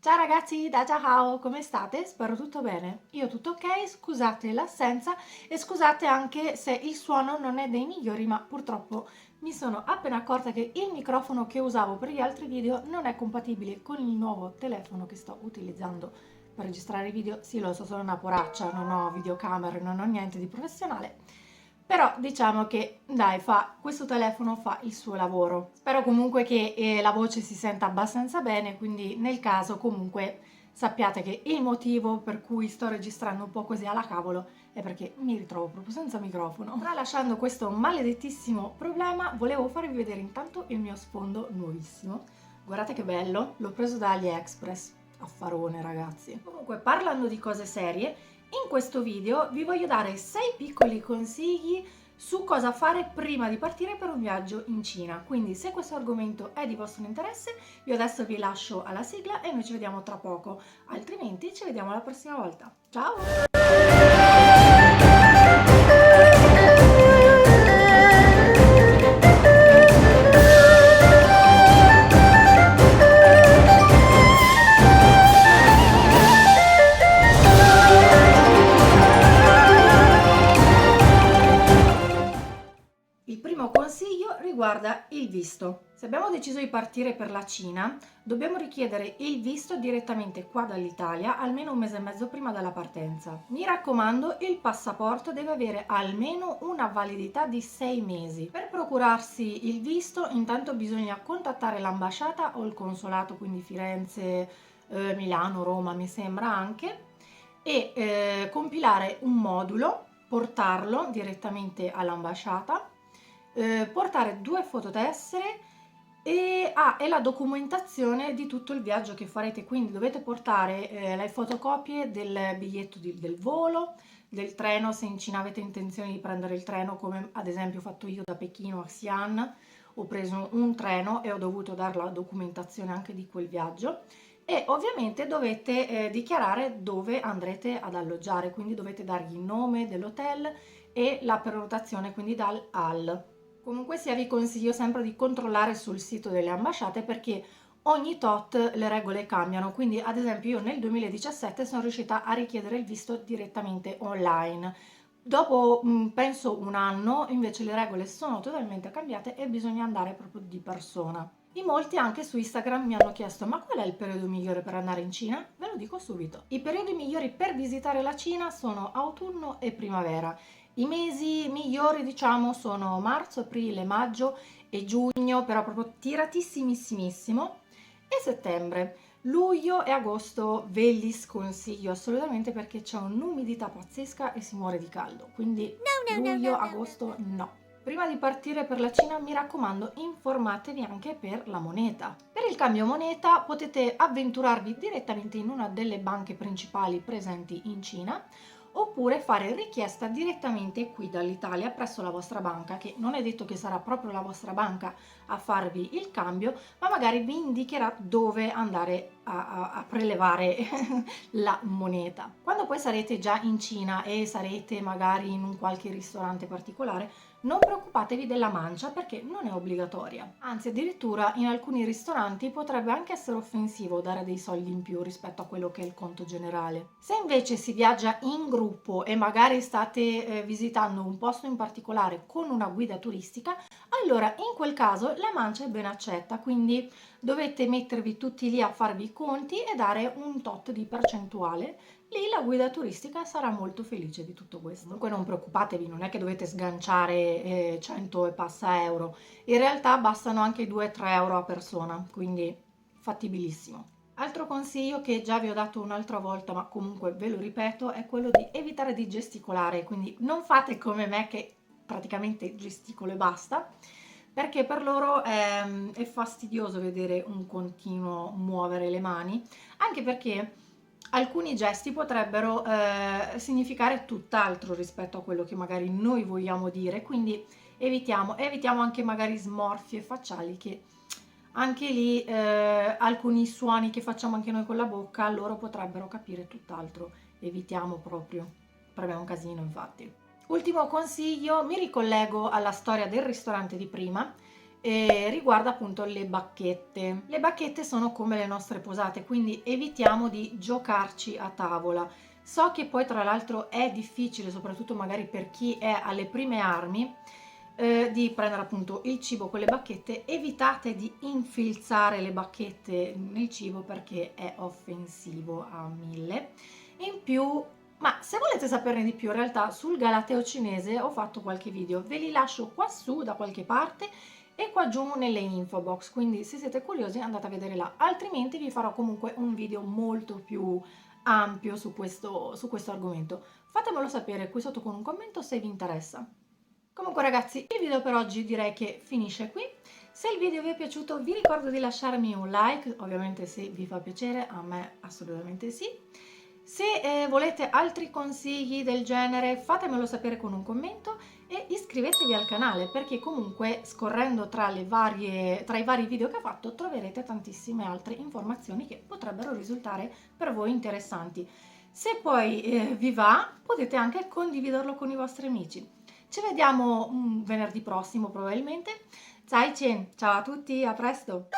Ciao ragazzi, da ciao, come state? Spero tutto bene. Io tutto ok, scusate l'assenza e scusate anche se il suono non è dei migliori, ma purtroppo mi sono appena accorta che il microfono che usavo per gli altri video non è compatibile con il nuovo telefono che sto utilizzando per registrare i video. Sì, lo so, sono una poraccia, non ho videocamere, non ho niente di professionale. Però diciamo che dai, questo telefono fa il suo lavoro. Spero comunque che la voce si senta abbastanza bene, quindi nel caso comunque sappiate che il motivo per cui sto registrando un po' così alla cavolo è perché mi ritrovo proprio senza microfono. Tralasciando questo maledettissimo problema, volevo farvi vedere intanto il mio sfondo nuovissimo. Guardate che bello, l'ho preso da AliExpress. Affarone ragazzi. Comunque, parlando di cose serie, in questo video vi voglio dare 6 piccoli consigli su cosa fare prima di partire per un viaggio in Cina. Quindi se questo argomento è di vostro interesse, io adesso vi lascio alla sigla e noi ci vediamo tra poco. Altrimenti ci vediamo la prossima volta. Ciao! Il primo consiglio riguarda il visto. Se abbiamo deciso di partire per la Cina, dobbiamo richiedere il visto direttamente qua dall'Italia almeno un mese e mezzo prima della partenza. Mi raccomando, il passaporto deve avere almeno una validità di 6 mesi. Per procurarsi il visto, intanto bisogna contattare l'ambasciata o il consolato, quindi Firenze, Milano, Roma, mi sembra anche, e compilare un modulo, portarlo direttamente all'ambasciata, portare 2 fototessere e la documentazione di tutto il viaggio che farete, quindi dovete portare le fotocopie del biglietto del volo, del treno se in Cina avete intenzione di prendere il treno, come ad esempio ho fatto io da Pechino a Xi'an. Ho preso un treno e ho dovuto dare la documentazione anche di quel viaggio, e ovviamente dovete dichiarare dove andrete ad alloggiare, quindi dovete dargli il nome dell'hotel e la prenotazione, quindi dal AL. Comunque sia, vi consiglio sempre di controllare sul sito delle ambasciate perché ogni tot le regole cambiano. Quindi ad esempio io nel 2017 sono riuscita a richiedere il visto direttamente online. Dopo penso un anno invece le regole sono totalmente cambiate e bisogna andare proprio di persona. In molti anche su Instagram mi hanno chiesto: ma qual è il periodo migliore per andare in Cina? Ve lo dico subito. I periodi migliori per visitare la Cina sono autunno e primavera. I mesi migliori, diciamo, sono marzo, aprile, maggio e giugno, però proprio tiratissimissimo, e settembre. Luglio e agosto ve li sconsiglio assolutamente perché c'è un'umidità pazzesca e si muore di caldo, quindi luglio, agosto no. Prima di partire per la Cina, mi raccomando, informatevi anche per la moneta. Per il cambio moneta potete avventurarvi direttamente in una delle banche principali presenti in Cina, oppure fare richiesta direttamente qui dall'Italia presso la vostra banca, che non è detto che sarà proprio la vostra banca a farvi il cambio, ma magari vi indicherà dove andare a prelevare la moneta. Quando poi sarete già in Cina e sarete magari in un qualche ristorante particolare, non preoccupatevi della mancia perché non è obbligatoria. Anzi, addirittura in alcuni ristoranti potrebbe anche essere offensivo dare dei soldi in più rispetto a quello che è il conto generale. Se invece si viaggia in gruppo e magari state visitando un posto in particolare con una guida turistica, allora in quel caso la mancia è ben accetta, quindi dovete mettervi tutti lì a farvi i conti e dare un tot di percentuale. Lì la guida turistica sarà molto felice di tutto questo. Comunque non preoccupatevi, non è che dovete sganciare 100 e passa euro, in realtà bastano anche 2-3 euro a persona, quindi fattibilissimo. Altro consiglio che già vi ho dato un'altra volta, ma comunque ve lo ripeto, è quello di evitare di gesticolare, quindi non fate come me che praticamente gesticolo e basta, perché per loro è fastidioso vedere un continuo muovere le mani, anche perché alcuni gesti potrebbero significare tutt'altro rispetto a quello che magari noi vogliamo dire, quindi evitiamo anche magari smorfie facciali, che anche lì alcuni suoni che facciamo anche noi con la bocca loro potrebbero capire tutt'altro. Evitiamo proprio, per me è un casino infatti. Ultimo consiglio, mi ricollego alla storia del ristorante di prima e riguarda appunto le bacchette. Le bacchette sono come le nostre posate, quindi evitiamo di giocarci a tavola. So che poi tra l'altro è difficile, soprattutto magari per chi è alle prime armi, di prendere appunto il cibo con le bacchette. Evitate di infilzare le bacchette nel cibo perché è offensivo a 1000. In più, ma se volete saperne di più, in realtà sul galateo cinese ho fatto qualche video, ve li lascio qua su da qualche parte e qua giù nelle info box, quindi se siete curiosi andate a vedere là, altrimenti vi farò comunque un video molto più ampio su questo argomento. Fatemelo sapere qui sotto con un commento se vi interessa. Comunque ragazzi, il video per oggi direi che finisce qui. Se il video vi è piaciuto vi ricordo di lasciarmi un like, ovviamente se vi fa piacere, a me assolutamente sì. Se volete altri consigli del genere fatemelo sapere con un commento e iscrivetevi al canale perché comunque scorrendo tra i vari video che ho fatto troverete tantissime altre informazioni che potrebbero risultare per voi interessanti. Se poi vi va potete anche condividerlo con i vostri amici. Ci vediamo venerdì prossimo probabilmente. Ciao a tutti, a presto!